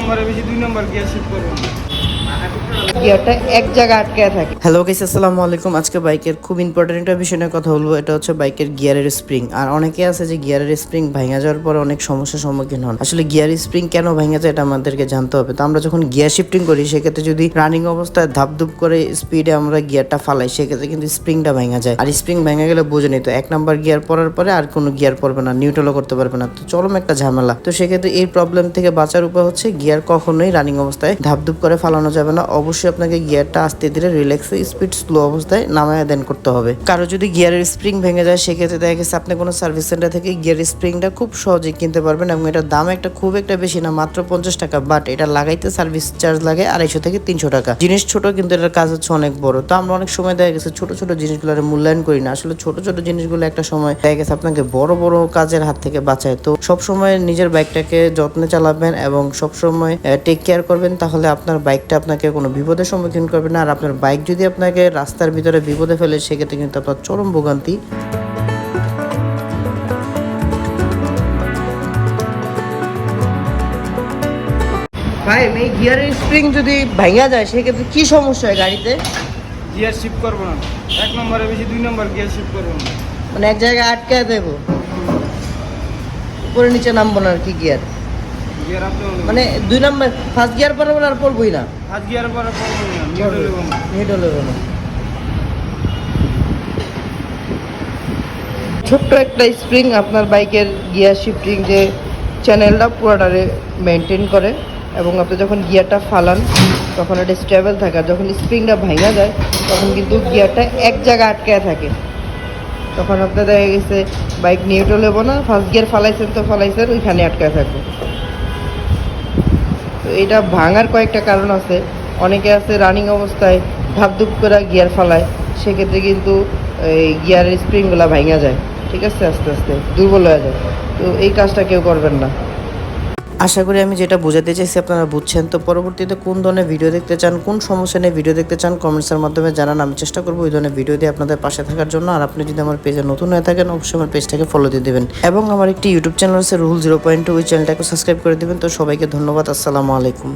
নম্বরে বেশি 2 নম্বর gear shift করবেন না। গিয়ারটা এক জায়গায় আটকে থাকে। হ্যালো গাইস, আসসালামু আলাইকুম। আজকে বাইকের খুব ইম্পর্টেন্ট একটা বিষয় নিয়ে কথা বলবো। এটা হচ্ছে বাইকের গিয়ারের স্প্রিং। আর অনেকে আছে যে গিয়ারের স্প্রিং ভাঙা যাওয়ার পর অনেক সমস্যার সম্মুখীন হন। আসলে গিয়ার স্প্রিং কেন ভাঙা যায় এটা আমাদেরকে জানতে হবে। তো আমরা যখন গিয়ার শিফটিং করি সেক্ষেত্রে যদি রানিং অবস্থায় ধাপধুপ করে স্পিডে আমরা গিয়ারটা ফালাই সেক্ষেত্রে কিন্তু স্প্রিংটা ভাঙা যায়। আর স্প্রিং ভাঙা গেলে বুঝে নিত 1 নাম্বার গিয়ার পরার পরে আর কোনো গিয়ার পড়বে না, নিউট্রালও করতে পারবে না। তো চরম একটা ঝামেলা। তো সেক্ষেত্রে এই প্রবলেম থেকে বাঁচার উপায় হচ্ছে গিয়ার কখনোই রানিং অবস্থায় ধাপধুপ করে ফালানো যাবে না। অবশ্যই আপনাকে গিয়ারটা আস্তে ধীরে রিল্যাক্সে স্পিড স্লো অবস্থায় নামায় দেন করতে হবে। কারো যদি গিয়ারের স্প্রিং ভেঙে যায় সেক্ষেত্রে দেখা গেছে আপনি কোনো সার্ভিস সেন্টার থেকে গিয়ারের স্প্রিংটা খুব সহজেই কিনতে পারবেন এবং এটার দাম খুব একটা বেশি না, মাত্র 50 টাকা। বাট এটা লাগাইতে সার্ভিস চার্জ লাগে 250 থেকে 300 টাকা। জিনিস ছোট কিন্তু এটার কাজ হচ্ছে অনেক বড়। তো আমরা অনেক সময় দেখা গেছে ছোট ছোট জিনিসগুলোর মূল্যায়ন করি না। আসলে ছোট ছোট জিনিসগুলো একটা সময় দেখা গেছে আপনাকে বড় বড় কাজের হাত থেকে বাঁচায়। তো সবসময় নিজের বাইকটাকে যত্নে চালাবেন এবং সবসময় টেক কেয়ার করবেন, তাহলে আপনার বাইকটা আপনাকে কোনো বিপদের সম্মুখীন করবে না। আর আপনার বাইক যদি আপনাকে রাস্তার ভিতরে বিপদে ফেলে সেক্ষেত্রে কিন্তু আপনার চরম ভোগান্তি। ভাই এই গিয়ারের স্প্রিং যদি ভাঙা যায় সেক্ষেত্রে কি সমস্যা হয় গাড়িতে? গিয়ার শিফট করবো না, 1 নম্বরে বেশি 2 নম্বর গিয়ার শিফট করবো না। মানে এক জায়গায় আটকে দেবো, উপরে নিচে নামবো না আর কি গিয়ার। গিয়ার আপনি মানে 2 নাম্বার ফার্স্ট গিয়ার পরে আর পড়বই না, ফার্স্ট গিয়ারের পরে করবো না, নিউট্রাল হইবো না। নিউট্রাল হবে না। ছোট্ট একটা স্প্রিং আপনার বাইকের গিয়ার শিফটিং যে চ্যানেলটা পুরোটারে মেনটেন করে এবং আপনি যখন গিয়ারটা ফালান তখন এটা স্টেবল থাকে। আর যখন স্প্রিংটা ভাঙা যায় তখন কিন্তু গিয়ারটা এক জায়গায় আটকে থাকে। তখন আপনার দেখা গেছে বাইক নিউট্রাল হবো না, ফার্স্ট গিয়ার ফালাইছেন তো ফালাইছেন, ওইখানে আটকে থাকবে। তো এটা ভাঙার কয়েকটা কারণ আছে। অনেকে আছে রানিং অবস্থায় ধাপধুপ করে গিয়ার ফালায়, সেক্ষেত্রে কিন্তু এই গিয়ারের স্প্রিংগুলো ভাঙা যায়, ঠিক আছে, আস্তে আস্তে দুর্বল হয়ে যায়। তো এই কাজটা কেউ করবেন না। আশা করি আমি যেটা বোঝাতে চাইছি আপনারা বুঝছেন। তো পরবর্তীতে কোন ধরনের ভিডিও দেখতে চান, কোন সমস্যা নিয়ে ভিডিও দেখতে চান কমেন্টসের মাধ্যমে জানান। আমি চেষ্টা করবো ওই ধরনের ভিডিও দিয়ে আপনাদের পাশে থাকার জন্য। আর আপনি যদি আমার পেজে নতুন হয়ে থাকেন অবশ্যই আমার পেজটাকে ফলো দিয়ে দেবেন এবং আমার একটি ইউটিউব চ্যানেল আছে রুহুল 0.2, ওই চ্যানেলটাকে সাবস্ক্রাইব করে দেবেন। তো সবাইকে ধন্যবাদ, আসসালামু আলাইকুম।